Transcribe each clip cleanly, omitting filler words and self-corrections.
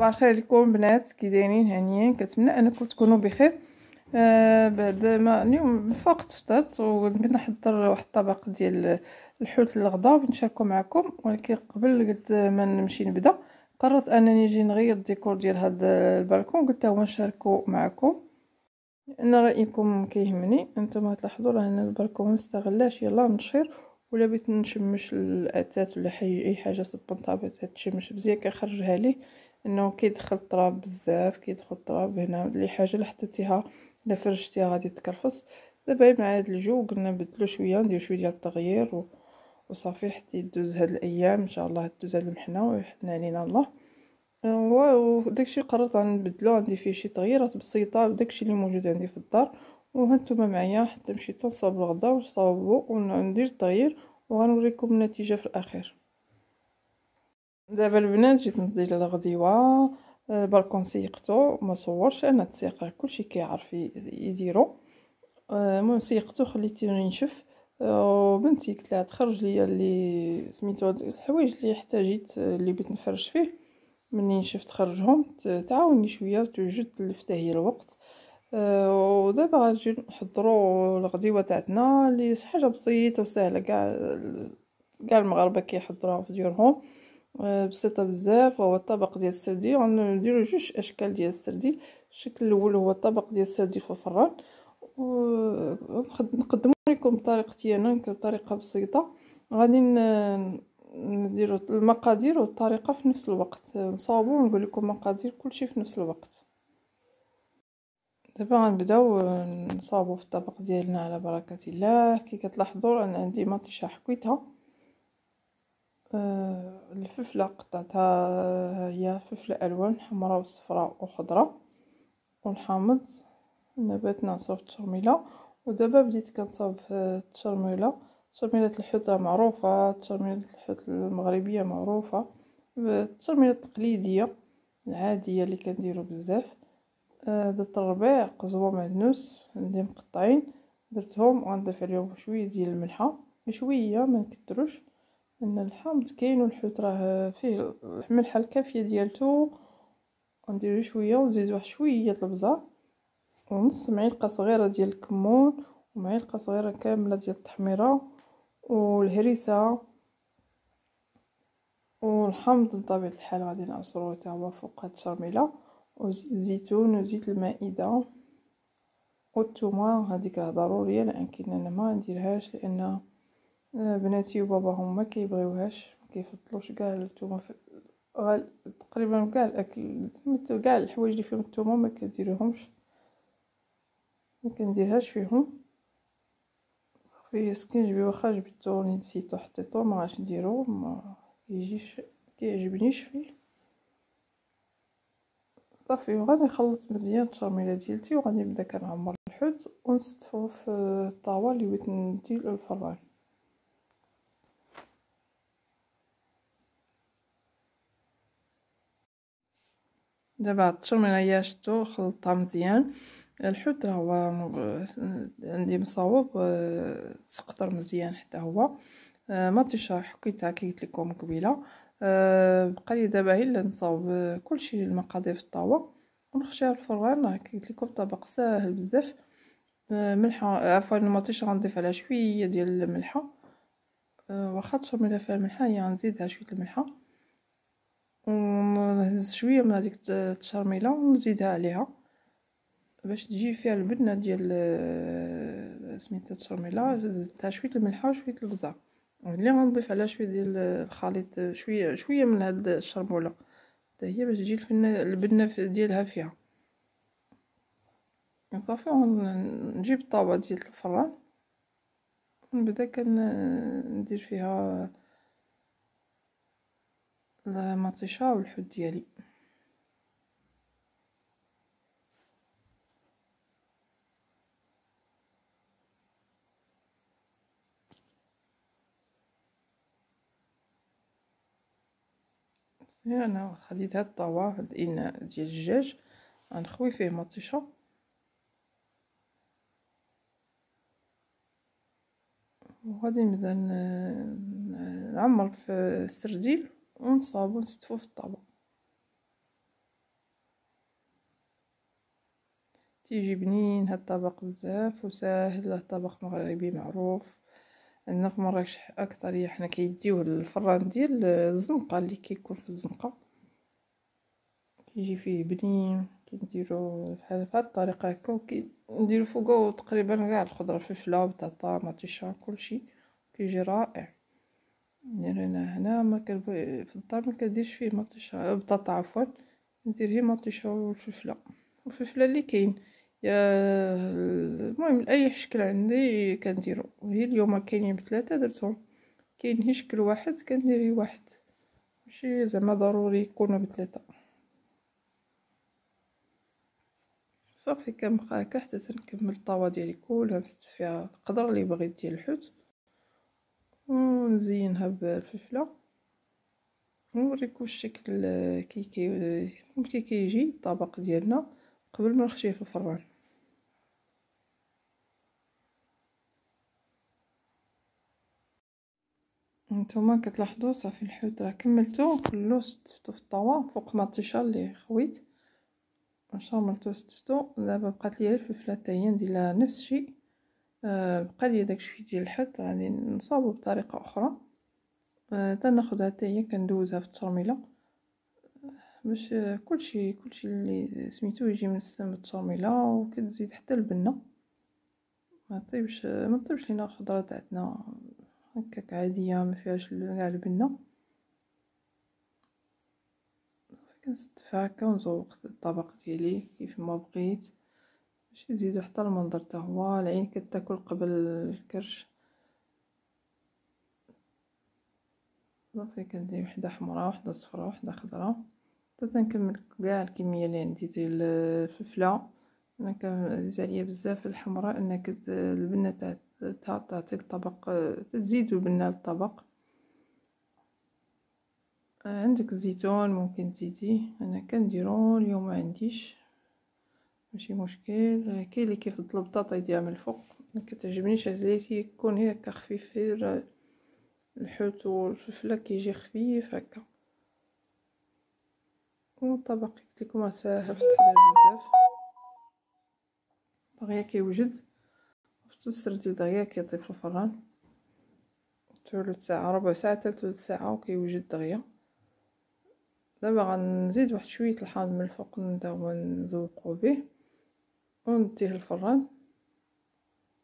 صباح الخير لكم بنات، كي دايرين؟ هانيين، كنتمنى انكم تكونوا بخير. بعد ما اليوم فقت فطرت وبغيت نحضر واحد الطبق ديال الحوت للغدا ونشاركو معكم، ولكن قبل قلت ما نمشي نبدا قررت انني نجي نغير الديكور ديال هذا البالكون، قلت هو نشاركو معكم لان رايكم كيهمني. انتم تلاحظوا راه انا البالكون مستغلاش، يلا نشير ولا بغيت نشمش الاثاث ولا اي حاجه سبونطابل تشمش مزيان كنخرجها ليه، انه كيدخل التراب بزاف، كيدخل التراب هنا اللي حاجه اللي حطيتيها الا فرشتيها غادي تكرفص. دابا مع هذا الجو قلنا نبدلو شويه، ندير شويه ديال التغيير وصافي حتى يدوز هاد الايام ان شاء الله، تدوز هاد المحنه ويحن علينا الله. وداكشي قررت غنبدلو، غندير فيه شي تغييرات بسيطه بداكشي اللي موجود عندي في الدار. وهانتوما معايا حتى مشيت نصاوب الغدا ونصاوبو وندير التغيير وغنوريكم النتيجه في الاخير. دابا البنات جيت ندير الغديوه، البالكون سيقتو، ما صورش انا تسيق كلشي كيعرف يديرو. المهم سيقتو خليتيه ينشف، وبنتي قلت لها تخرج ليا اللي سميتو الحوايج اللي احتاجيت اللي بغيت نفرش فيه، مني نشفت خرجهم تعاوني شويه وتوجد لفته هي الوقت. ودابا غنجي نحضروا الغديوه تاعنا اللي حاجه بسيطه وسهله، كاع المغاربه كيحضروها في ديورهم. بسيطه بزاف. هو الطبق ديال السردين، غنديروا جوج اشكال ديال السردين. الشكل الاول هو الطبق ديال السردين في الفران، ونقدموا لكم بطريقتي انا بطريقه بسيطه. غادي نديروا المقادير والطريقه في نفس الوقت، نصاوبوا ونقول لكم مقادير كلشي في نفس الوقت. دابا غنبداو نصاوبوا في الطبق ديالنا على بركه الله. كي كتلاحظوا انا عندي مطيشه حكيتها، الفلفله قطعتها هي فلفله الوان حمراء وصفراء وخضراء، والحامض نبات نعصر في التشرميله. ودابا بديت كنصاوب في التشرميله. تشرميله الحوت معروفه، تشرميله الحوت المغربيه معروفه، التشرميله التقليديه العاديه اللي كنديروا بزاف. درت الربيع، قزوه، معدنوس عندي مقطعين، درتهم وغنضيف عليهم شويه ديال الملحه، شويه ما نكثروش لان الحامض كاين والحوت راه فيه الملحه الكافيه ديالته. غندير شويه ونزيد واحد شويه البزار ونص معلقه صغيره ديال الكمون ومعلقه صغيره كامله ديال التحميره والهريسه والحامض. بطبيعه الحال غادي نعصروه حتى هو فوق هاد الشرميله، وزيت الزيتون وزيت المائده والثومه. هذيك راه ضروريه، لكن انا ما نديرهاش لان بناتي وباباهم ما كيبغيوهاش، ما كيفضلوش كاع الثومه تقريبا كاع الاكل، كاع الحوايج اللي فيهم الثومه ما كنديرهمش، ما كنديرهاش فيهم. صافي كنجبي واخا جبدتو راني نسيتو حطيتو، ما غاش نديرو، ما يجيش كيعجبنيش فيه. صافي وغادي نخلط مزيان التشرميله ديالتي وغادي نبدا كنعمر الحوت ونصطفو في الطاوه اللي بغيت ندير الفران. دابا التشرميله هي شتو خلطتها مزيان. الحوت راه هو عندي مصاوب، تسقطر مزيان حتى هو. مطيشه حكيتها كي قلت لكم قبيله. بقى لي دابا غير نصاوب كلشي المقادير في الطاوه ونخشيها الفران. راه كي قلت لكم طبق ساهل بزاف. ملحه، عفوا المطيشه غنضيف عليها شويه ديال الملحه، واخا التشرميله فيها الملحه هي غنزيدها شويه الملحه ونهز شويه من هذيك التشرميله ونزيدها عليها باش تجي فيها البنه ديال سميتها التشرميله. زدتها شويه الملحه وشويه البزار، اللي غنضيف عليها شويه ديال الخليط، شويه من هاد الشرموله حتى هي باش تجي البنه ديالها فيها. صافي نجيب الطاوه ديال الفران ونبدا ندير فيها المطيشه والحوت ديالي. انا خديت هاد الطاوه، هاد الاناء ديال الدجاج غنخوي فيه مطيشه وغادي نبدا نعمر في السرديل ونصاوبو ونستفو في الطاوه. تيجي بنين هاد الطبق بزاف وساهل. هاد طبق مغربي معروف عندنا في مراكش اكثر. حنا كيديوه الفران ديال الزنقه اللي كيكون في الزنقه، كيجي فيه بنين. كنديرو بحال هاد الطريقه هكا، وكنديرو فوقو تقريبا كاع الخضره، فلفله بطاطا مطيشه كلشي، كيجي رائع. يعني انا هنا ما في الدار ما كنديرش فيه مطيشه بطاطا عفوا، ندير غير مطيشه والفلفله اللي كاين. يا المهم اي شكل عندي كنديرو. هي اليوم كاينين بثلاثه درتهم، كاين هي شكل واحد كندير غير واحد، ماشي زعما ضروري يكونوا بثلاثه. صافي كنبقى هكا حتى تنكمل الطاوه ديالي كلها نزيد فيها القدر اللي بغيت ديال الحوت، ونزينها بالفلفله. نوريكم الشكل كي كيجي الطبق ديالنا قبل ما نخشيه في الفران. نتوما كتلاحظوا صافي الحوت راه كملتو كلو، ستفتو في الطاوه فوق مطيشه اللي خويت، شاملتو ستفتو. دابا بقات لي الفلفله حتى هي ندير نفس الشيء. بقى لي داك شويه ديال الحوت غادي نصاوبو بطريقه اخرى. تناخذها حتى هي كندوزها في الترميله باش كلشي اللي سميتو يجي منسم بالترميله، وكتزيد حتى البنه. ما طيبش لينا الخضره تاعتنا هكاك عاديه ما فيهاش كاع البنه. كنستفها هكا ونزوق الطبق ديالي كيف ما بغيت، باش يزيدو حتى المنظر حتى هو. العين كتاكل قبل الكرش. صافي كندير وحده حمراء وحده صفراء وحده خضراء حتى تنكمل كاع الكميه اللي عندي ديال الفلفله. انا كنعزز عليا بزاف الحمراء انك البنه تاعها تعطي الطبق، تزيد البنه للطبق. عندك الزيتون ممكن تزيديه، انا كنديرو اليوم ما عنديش ماشي مشكل. كاين اللي كيفضل البطاطا يديرها من الفوق، ما كتعجبنيش زيتي يكون هكا خفيف، غير الحوت والفلفله كيجي خفيف هكا. والطبق قلت لكم ساهل في التحضير بزاف، دغيا كيوجد. شفتو السردين دغيا كيطيب في الفران ثلث ساعه ربع ساعه حتى ثلث ساعه وكيوجد دغيا. دابا غنزيد واحد شويه الحامض من الفوق نداو نزوقو به ونديه الفران،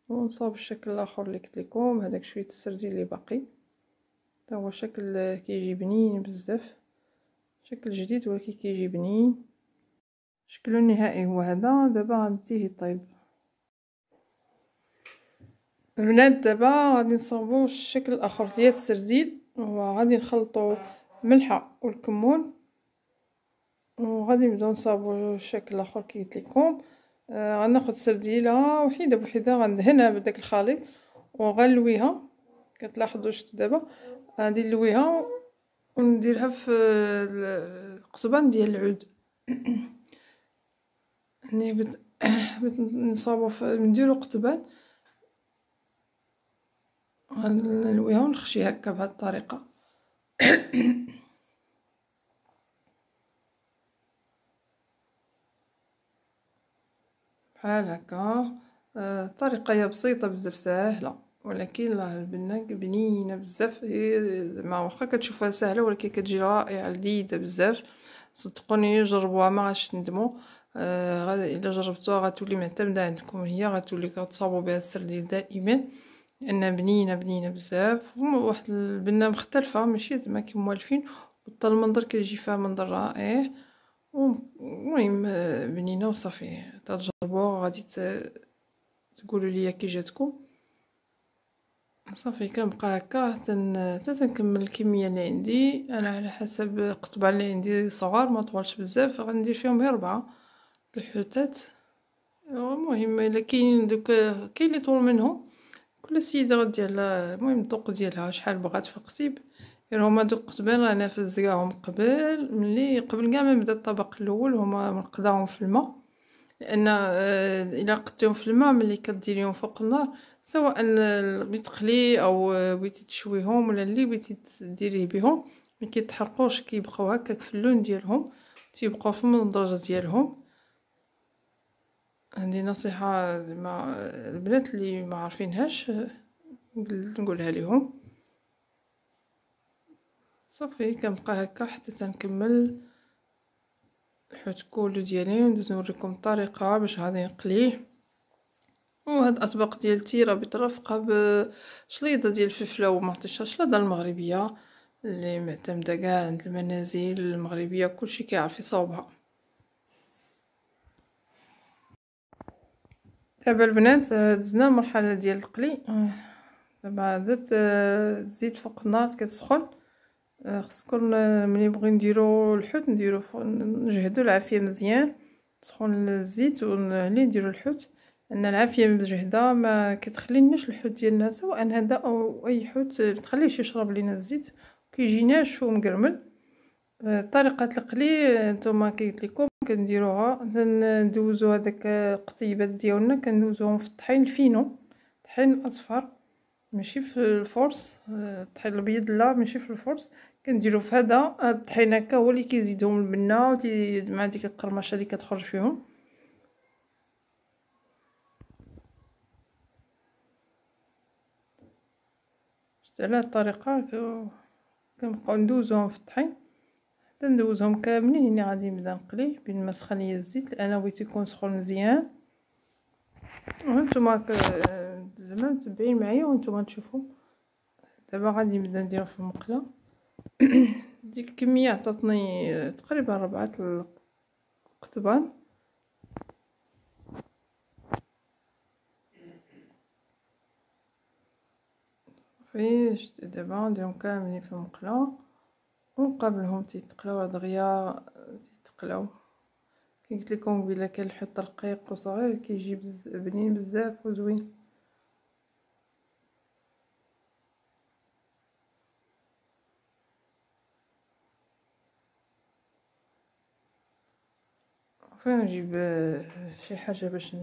ونصاوب الشكل الاخر اللي قلت لكم. هذاك شويه السردين اللي باقي تا هو شكل كيجي بنين بزاف، شكل جديد ولكن كيجي بنين. شكله النهائي هو هذا. دابا غنديه يطيب البنات. دابا غادي نصاوبو الشكل الاخر ديال السردين، وغادي نخلطو ملحه والكمون، وغادي نبداو نصاوبو الشكل الاخر كي قلت لكم. غناخذ سرديله وحيده بوحده غندهنها بداك الخليط وغنلويها. كتلاحظوا شتو دابا غادي نلويها ونديرها في القضبان ديال العود. يعني نصاوبو نديرو قضبان غنلويها ونخشيها هكا بهاد الطريقه. بحال هكا. الطريقه هي بسيطه بزاف ساهله، ولكن راه البنه بنينه بزاف. زعما واخا كتشوفها سهله ولكن كتجي رائعه لذيذه بزاف. صدقوني جربوها ما غاش تندموا. غادي الا جربتوها غتولي معتمده عندكم، هي غتولي كتصاوبوا بها السردين دائما لانها بنينه بزاف. واحد البنه مختلفه ماشي زعما كيما موالفين، وحتى المنظر كيجي فيها منظر رائع. المهم بنينه وصافي. تجربوها غادي تقولوا لي كي جاتكم. صافي كنبقى هكا حتى تنكمل الكميه اللي عندي. انا على حسب القطبان اللي عندي صغار ما طولش بزاف، غندير فيهم غير 4 الحوتات. المهم الا كاين دوك كاين اللي طول منهم، كل سيده غدير لها المهم الذوق ديالها شحال بغات في القطيب. غير هما دوك قطبان انا فزقاهم قبل كاع ما نبدا الطبق الاول، هما نقداهم في الماء. لان الا قدتيهم في الماء ملي كديريهم فوق النار، سواء بتقلي او بغيتي تشويهم ولا اللي بغيتي ديريه بهم، ما كيتحرقوش، كيبقاو هكاك في اللون ديالهم، تيبقاو في المنضرج ديالهم. عندي نصيحة مع البنات اللي ما عارفينهاش، نقولها لهم. صافي كنبقى هكا حتى تنكمل الحوت كولو ديالي، وندوز نوريكم الطريقة باش غادي نقليه. وهاد الاطباق ديال التيره بترافقه بشليضه ديال الفلفله ومطيشه، الشليضه المغربيه اللي معتمده كاع عند المنازل المغربيه، كلشي كيعرف يصاوبها. دابا البنات دزنا المرحله ديال القلي. دابا درت الزيت فوق النار كتسخن. خصكم ملي نبغي نديرو الحوت نديرو نجهدو العافيه مزيان، تسخن الزيت ونهلي نديرو الحوت، ان العافيه مجهده ما كتخليناش الحوت ديالنا سواء هذا او اي حوت تخليش يشرب لينا الزيت، كيجي ناشف ومقرمل. طريقه القلي نتوما قلت لكم كنديروها، ندوزو هذاك القطيبات ديالنا كندوزوهم في الطحين الفينو، الطحين الاصفر ماشي في الفرص، الطحين الابيض لا ماشي في الفرص، كنديرو في هذا الطحين هكا هو اللي كيزيدهم البنه مع ديك القرمشه اللي كتخرج فيهم. على هاد الطريقه كنبقاو ندوزوهم في الطحين حتى ندوزهم كاملين. هنا غادي نبدا نقلي بين ما سخن ليا الزيت، انا بغيت يكون سخون مزيان. وانتم زعما متبعين معايا وانتم تشوفوا. دابا غادي نبدا ندير في المقله. ديك الكميه عطاتني تقريبا 4 القطبان. فاش دابا نديرهم كاملين في المقله ونقابلهم تيتقلاو دغيا تيتقلاو. كي قلت لكم قبيله كاين الحوت رقيق وصغير كيجي بنين بزاف وزوين. فين نجيب شي حاجه باش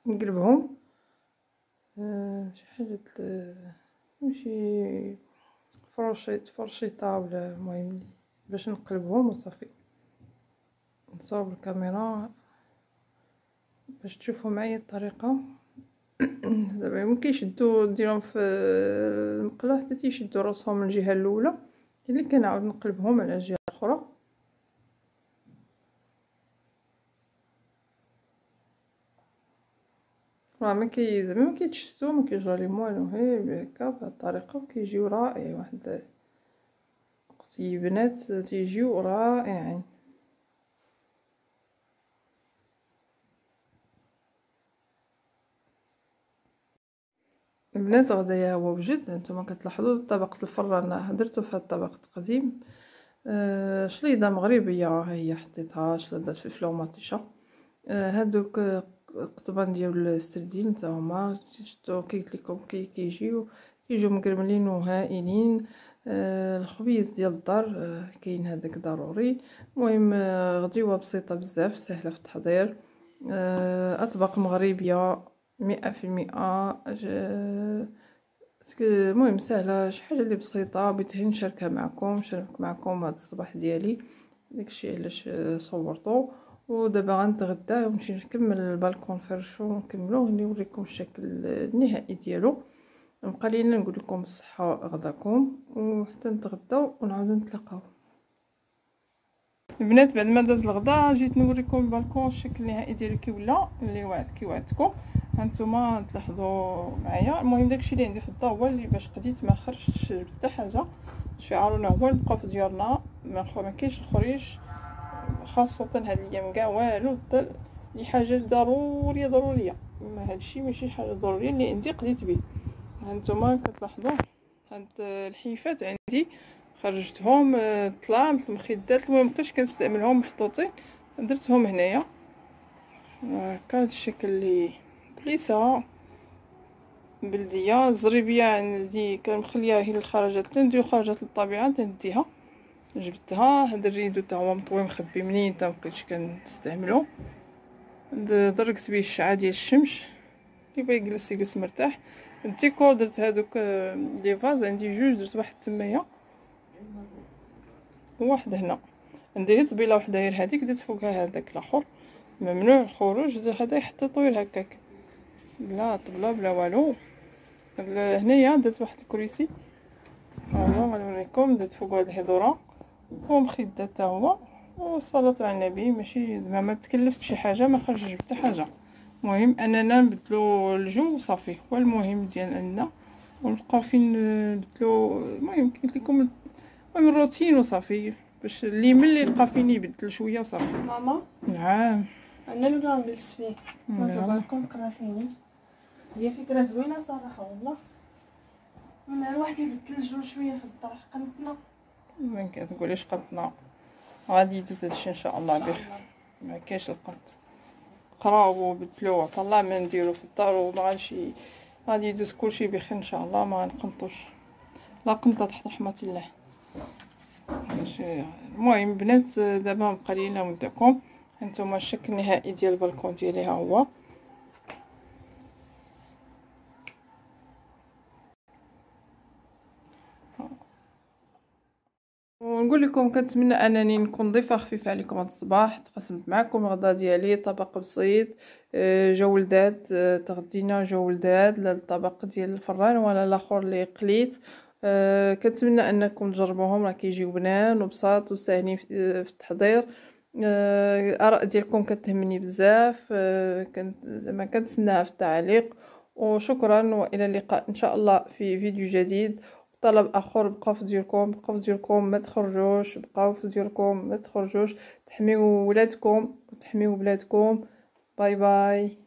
نقلبهم، شي حاجه ماشي فرشيطه ولا المهم باش نقلبهم وصافي. نصاوب الكاميرا باش تشوفوا معايا الطريقه. دابا ملي كيشدو نديرهم في المقله حتى تيشدو راسهم من الجهه الاولى، اللي كنعاود نقلبهم على الجهه الاخرى. راه زعما ما كيتشتو ما كيجرى لهم والو، غير هكا بهاد الطريقه وكيجيو رائعين. واحد قطيبنات تيجيو رائعين. البنات غدايا هو بجد. نتوما كتلاحظوا طبقه الفران درتو في هاد الطبق القديم. شليضه مغربيه ها هي حطيتها، شليضه فلفله ومطيشه. هادوك قطبان ديال السردين حتى هما شفتو كي قلت لكم كيجيو مقرملين وهائلين. الخبيز ديال الدار كاين هذاك ضروري. المهم غديوه بسيطه بزاف سهله في التحضير. اطباق مغربيه 100%. المهم سهله، شي حاجه اللي بسيطه بغيت نشاركها معكم، هذا الصباح ديالي، داكشي علاش صورته. ودابا غنتغدى ونمشي نكمل البالكون فرشو ونكملوه نوريكم الشكل النهائي ديالو. بقى لينا نقول لكم الصحه غداكم وحتى نتغداو ونعاودو نتلاقاو. البنات بعد ما داز الغدا جيت نوريكم البالكون الشكل النهائي ديالو كي ولا اللي كي وعدتكم. هانتوما تلاحظوا معايا. المهم داكشي اللي عندي في الضو هو اللي باش قديت ما خرجتش حتى حاجه. شعارونا هو نبقاو في ديارنا، ما كاينش الخريج خاصه هاد الايام كاع والو. الظل اللي حاجه ضروريه ما هادشي ماشي حاجه ضروريه اللي عندي قديت به. هانتوما كتلاحظوا هاد الحيفات عندي خرجتهم، طلامت المخدات، المهم مابقيتش كنستعملهم محطوطين درتهم هنايا هكا. هاد الشكل اللي بليسه بلديه الزريبيه عندي كنخليها هي الخرجات تنديو خرجات للطبيعه تنديها. جبتها هاد الريدو تا هو مطوي مخبي منين تا مبقيتش كنستعملو. دركت به الشعاع ديال الشمس اللي بغى يجلس مرتاح. الديكور درت هادوك لي فاز عندي جوج، درت واحد تمايا وواحد هنا. عندي غير طبيله وحده غير هذيك درت فوقها هذاك الاخر ممنوع الخروج. هذا يحط طويل هكاك بلا طبله بلا والو. هنايا درت واحد الكريسي هاهو غنوريكم، درت فوق هاد الهضره ومخده حتى هو والصلاه على النبي. ماشي ما تكلفت شي حاجه، ما خرجت حتى حاجه. المهم اننا نبدلو الجو صافي، هو المهم ديال عندنا، ونبقاو فين نبدلو. المهم قلت لكم المهم الروتين وصافي، باش اللي ملي يلقى فين يبدل شويه وصافي. ماما نعم انا اللي غنجلس فيه ما تباركم كرافيني. هي فكره زوينه صراحه والله. انا الواحد يبدل الجو شويه في الدار قنتنا. ما كتقوليش قطنا، غادي يدوز هادشي ان شاء الله بخير. ما كاينش القط، قراو وبدلوه طلع ما نديرو في الدار وما غاديش غادي يدوز كلشي بخير ان شاء الله. ما غنقنطوش، لا قنطه تحت رحمه الله. المهم بنات دابا بقى لينا وداكم هانتوما الشكل النهائي ديال البالكون ديالي ها هو. ونقول لكم كنتمنى انني نكون ضيفه خفيفه عليكم هذا الصباح. تقسمت معكم الغدا ديالي، طبق بسيط جو ولدات. تغدينا جو ولدات، لا الطبق ديال الفران ولا الاخر اللي قليت. كنتمنى انكم تجربوهم، راه كيجيو بنان وبساط وساهلين في التحضير. الاراء ديالكم كتهمني بزاف. زعما كنتسناها في التعليق. وشكرا، والى اللقاء ان شاء الله في فيديو جديد. طلب اخر، بقاو في ديوركم ما تخرجوش، بقاو في ديوركم ما تخرجوش، تحميو ولادكم وتحميو بلادكم. باي باي.